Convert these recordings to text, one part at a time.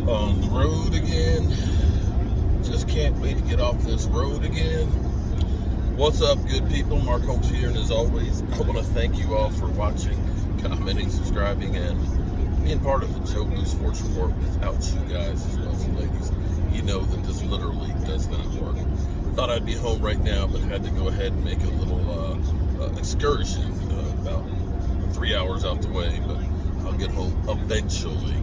On the road again. Just can't wait to get off this road again. What's up, good people? Mark Holmes here, and as always, I want to thank you all for watching, commenting, subscribing, and being part of the Joe Blue Sports Report. Without you guys, as well as ladies, you know that this literally does not work. Thought I'd be home right now, but had to go ahead and make a little excursion about 3 hours out the way, but I'll get home eventually.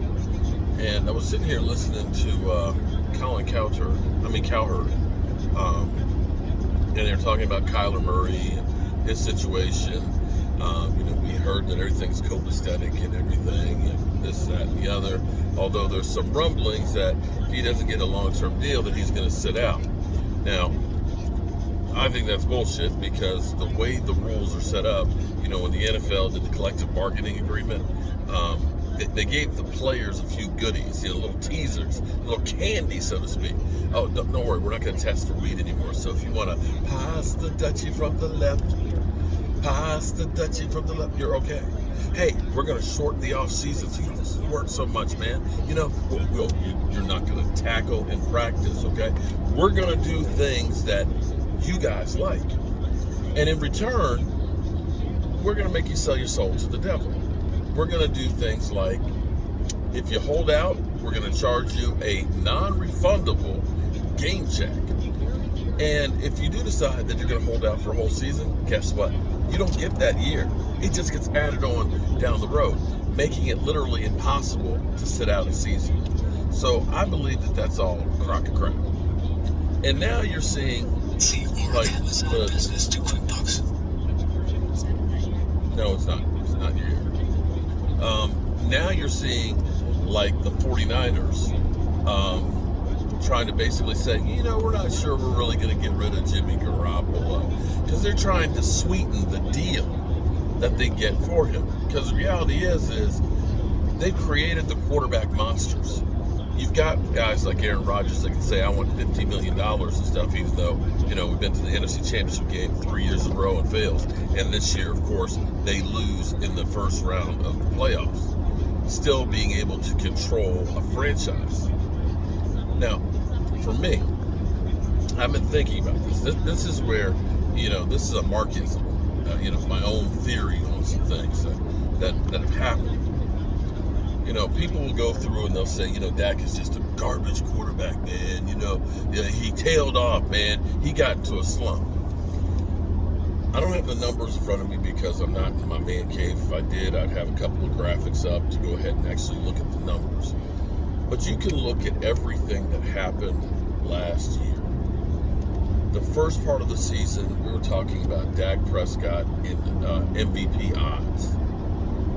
And I was sitting here listening to Cowherd, and they're talking about Kyler Murray and his situation. We heard that everything's copacetic and everything, and this, that, and the other. Although there's some rumblings that if he doesn't get a long-term deal, that he's going to sit out. Now, I think that's bullshit because the way the rules are set up, when the NFL did the collective bargaining agreement, they gave the players a few goodies, little teasers, little candy, so to speak. Oh, don't worry, we're not going to test for weed anymore. So if you want to pass the Dutchie from the left, you're okay. Hey, we're going to shorten the off season so you don't work so much, man. You're not going to tackle in practice, okay? We're going to do things that you guys like. And in return, we're going to make you sell your soul to the devil. We're going to do things like, if you hold out, we're going to charge you a non-refundable game check. And if you do decide that you're going to hold out for a whole season, guess what? You don't get that year. It just gets added on down the road, making it literally impossible to sit out a season. So I believe that that's all a crock of crap. And now you're seeing, like, business, 2 quick bucks. No, it's not. It's not your year. Now you're seeing, like, the 49ers trying to basically say, we're not sure we're really going to get rid of Jimmy Garoppolo, because they're trying to sweeten the deal that they get for him. Because the reality is they've created the quarterback monsters. You've got guys like Aaron Rodgers that can say, I want $50 million and stuff, even though, we've been to the NFC Championship game 3 years in a row and fails. And this year, of course, they lose in the first round of the playoffs. Still being able to control a franchise. Now, for me, I've been thinking about this. This is where, this is a Marxism, my own theory on some things that have happened. People will go through and they'll say, Dak is just a garbage quarterback, man. He tailed off, man. He got into a slump. I don't have the numbers in front of me because I'm not in my man cave. If I did, I'd have a couple of graphics up to go ahead and actually look at the numbers. But you can look at everything that happened last year. The first part of the season, we were talking about Dak Prescott in MVP odds.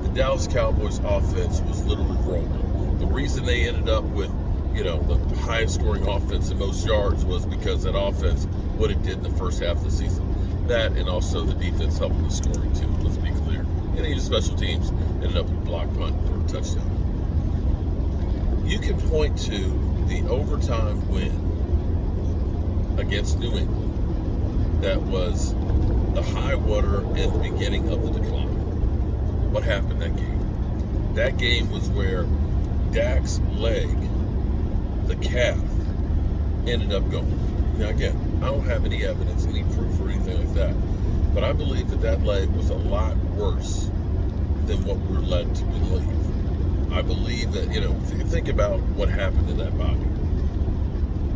The Dallas Cowboys offense was literally rolling. The reason they ended up with, the highest scoring offense and most yards was because that offense, what it did in the first half of the season. That and also the defense helping the scoring too, let's be clear. And even special teams ended up with a block punt or a touchdown. You can point to the overtime win against New England that was the high water in the beginning of the decline. What happened that game? That game was where Dak's leg, the calf, ended up going. Now again, I don't have any evidence, any proof or anything like that, but I believe that leg was a lot worse than what we're led to believe. I believe that, if you think about what happened to that body,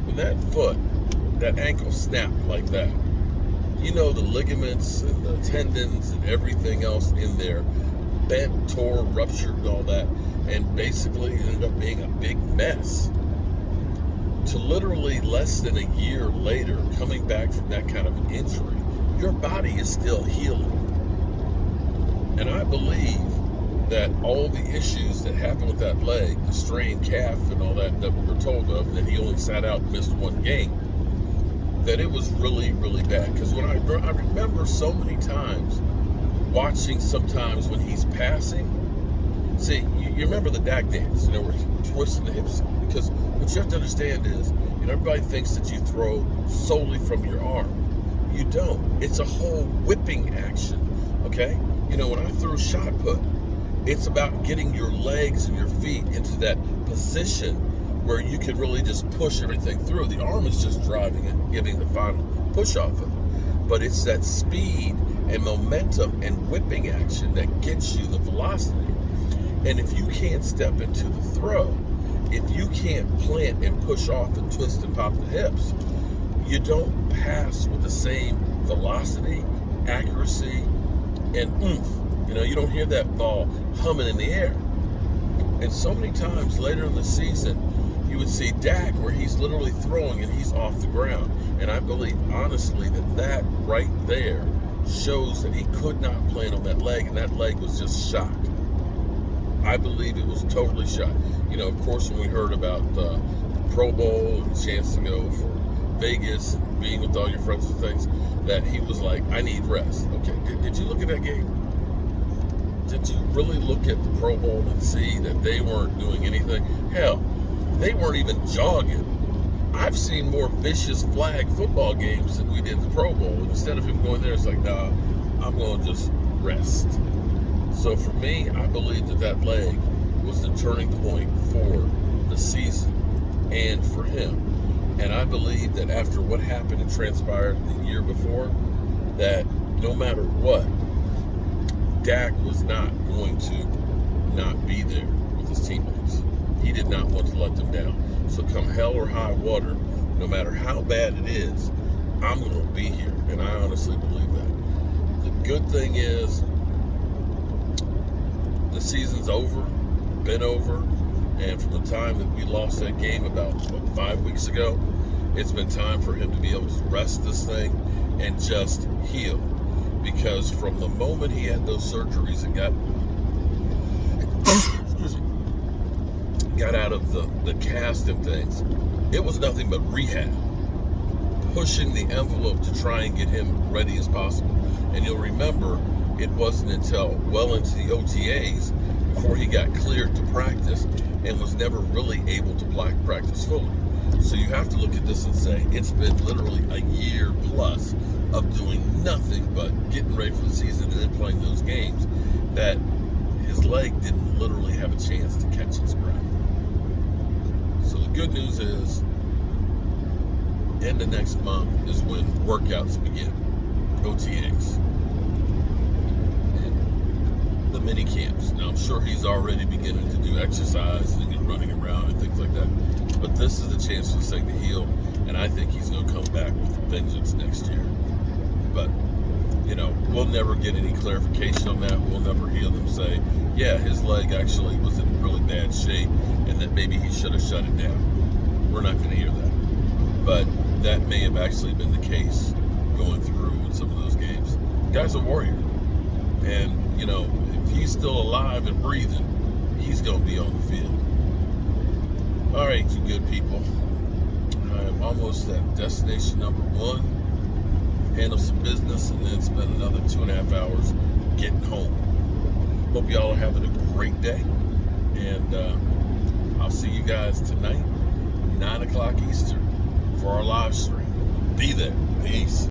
when that foot, that ankle snapped like that, the ligaments and the tendons and everything else in there bent, tore, ruptured, and all that, and basically ended up being a big mess. To literally less than a year later, coming back from that kind of an injury, your body is still healing. And I believe that all the issues that happened with that leg, the strained calf and all that we were told of, and that he only sat out and missed one game, that it was really, really bad. Because when I remember so many times watching sometimes when he's passing, see, you remember the Dak dance, where he's twisting the hips. Because what you have to understand is, everybody thinks that you throw solely from your arm. You don't. It's a whole whipping action, okay? When I throw shot put, it's about getting your legs and your feet into that position where you can really just push everything through. The arm is just driving it, giving the final push off of it. But it's that speed and momentum and whipping action that gets you the velocity. And if you can't step into the throw, if you can't plant and push off and twist and pop the hips, you don't pass with the same velocity, accuracy, and oomph. You don't hear that ball humming in the air. And so many times later in the season, you would see Dak where he's literally throwing and he's off the ground. And I believe, honestly, that right there shows that he could not plant on that leg, and that leg was just shot. I believe it was totally shot. Of course, when we heard about the Pro Bowl and the chance to go for Vegas, and being with all your friends and things, that he was like, I need rest. Okay, did you look at that game? Did you really look at the Pro Bowl and see that they weren't doing anything? Hell, they weren't even jogging. I've seen more vicious flag football games than we did the Pro Bowl. And instead of him going there, it's like, nah, I'm going to just rest. So for me, I believe that leg was the turning point for the season and for him. And I believe that after what happened and transpired the year before, that no matter what, Dak was not going to not be there with his teammates. He did not want to let them down. So come hell or high water, no matter how bad it is, I'm going to be here. And I honestly believe that. The good thing is, the season's over, been over, and from the time that we lost that game about 5 weeks ago, it's been time for him to be able to rest this thing and just heal. Because from the moment he had those surgeries and got out of the cast and things, it was nothing but rehab, pushing the envelope to try and get him ready as possible. And you'll remember, it wasn't until well into the OTAs before he got cleared to practice and was never really able to practice fully. So you have to look at this and say, it's been literally a year plus of doing nothing but getting ready for the season and then playing those games, that his leg didn't literally have a chance to catch its breath. So the good news is, end of next month is when workouts begin, OTAs, the mini camps. Now I'm sure he's already beginning to do exercise and running around and things like that. But this is a chance for this thing to heal, and I think he's going to come back with vengeance next year. But, we'll never get any clarification on that. We'll never hear them say, yeah, his leg actually was in really bad shape and that maybe he should have shut it down. We're not going to hear that. But that may have actually been the case going through in some of those games. The guy's a warrior. And, if he's still alive and breathing, he's going to be on the field. All right, you good people. I am almost at destination number 1. Handle some business and then spend another 2.5 hours getting home. Hope y'all are having a great day. And I'll see you guys tonight, 9 o'clock Eastern, for our live stream. Be there. Peace.